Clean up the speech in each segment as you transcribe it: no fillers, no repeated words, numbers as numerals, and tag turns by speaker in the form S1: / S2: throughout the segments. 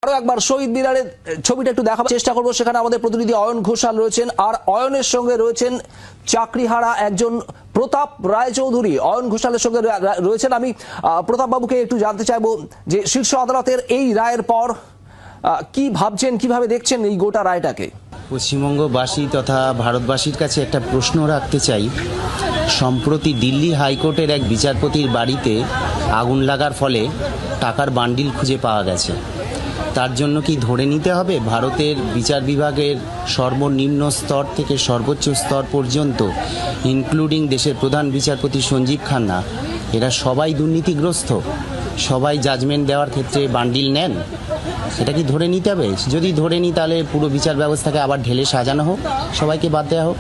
S1: আরো একবার শহীদ মিনারের ছবিটা একটু দেখার চেষ্টা করবো। সেখানে আমাদের প্রতিনিধি অয়ন ঘোষাল রয়েছেন, আর অয়নের সঙ্গে রয়েছেন চাকরিহারা একজন প্রতাপ রায়চৌধুরী। অয়ন ঘোষালের সঙ্গে রয়েছেন। আমি প্রতাপ বাবুকে একটু জানতে চাইবো যে শীর্ষ আদালতের এই রায়ের পর কি ভাবছেন, কিভাবে দেখছেন এই গোটা রায়টাকে?
S2: পশ্চিমবঙ্গবাসী তথা ভারতবাসীর কাছে একটা প্রশ্ন রাখতে চাই। সম্প্রতি দিল্লি হাইকোর্টের এক বিচারপতির বাড়িতে আগুন লাগার ফলে টাকার বান্ডিল খুঁজে পাওয়া গেছে। তার জন্য কি ধরে নিতে হবে ভারতের বিচার বিভাগের সর্বনিম্ন স্তর থেকে সর্বোচ্চ স্তর পর্যন্ত, ইনক্লুডিং দেশের প্রধান বিচারপতি সঞ্জীব খান্না, এরা সবাই দুর্নীতিগ্রস্ত, সবাই জাজমেন্ট দেওয়ার ক্ষেত্রে বান্ডিল নেন? এটা কি ধরে নিতে হবে? যদি ধরে নিই তাহলে পুরো বিচার ব্যবস্থাকে আবার ঢেলে সাজানো হোক, সবাইকে বাদ দেওয়া হোক।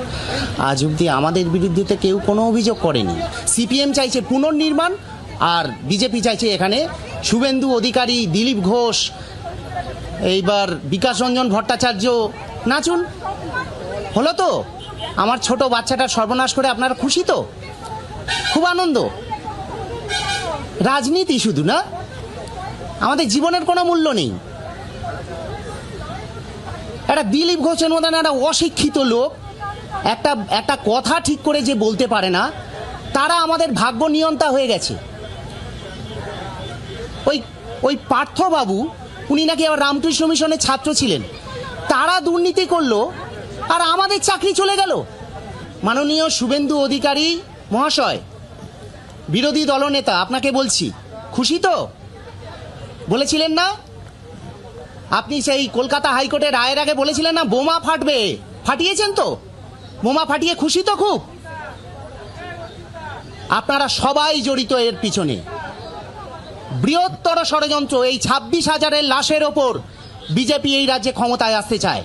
S2: আজ অবধি আমাদের বিরুদ্ধে তো কেউ কোনো অভিযোগ করেনি। সিপিএম চাইছে পুনর্নির্মাণ, আর বিজেপি চাইছে এখানে শুভেন্দু অধিকারী, দিলীপ ঘোষ, এইবার বিকাশ রঞ্জন ভট্টাচার্য নাচুন। হলো তো? আমার ছোট বাচ্চাটার সর্বনাশ করে আপনারা খুশি তো? খুব আনন্দ। রাজনীতি শুধু না, আমাদের জীবনের কোনো মূল্য নেই। একটা দিলীপ ঘোষের মতন একটা অশিক্ষিত লোক একটা কথা ঠিক করে যে বলতে পারে না, তারা আমাদের ভাগ্য নিয়ন্তা হয়ে গেছে। ওই পার্থবাবু, উনি নাকি আবার রামকৃষ্ণ মিশনের ছাত্র ছিলেন, তারা দুর্নীতি করলো আর আমাদের চাকরি চলে গেল। মাননীয় শুভেন্দু অধিকারী মহাশয়, বিরোধী দলনেতা, আপনাকে বলছি, খুশি তো? বলেছিলেন না আপনি সেই কলকাতা হাইকোর্টের রায়ের আগে বলেছিলেন না বোমা ফাটবে? ফাটিয়েছেন তো? বোমা ফাটিয়ে খুশি তো খুব? আপনারা সবাই জড়িত এর পিছনে। বৃহত্তর ষড়যন্ত্র। এই 26,000 লাশের ওপর বিজেপি এই রাজ্যে ক্ষমতায় আসতে চায়।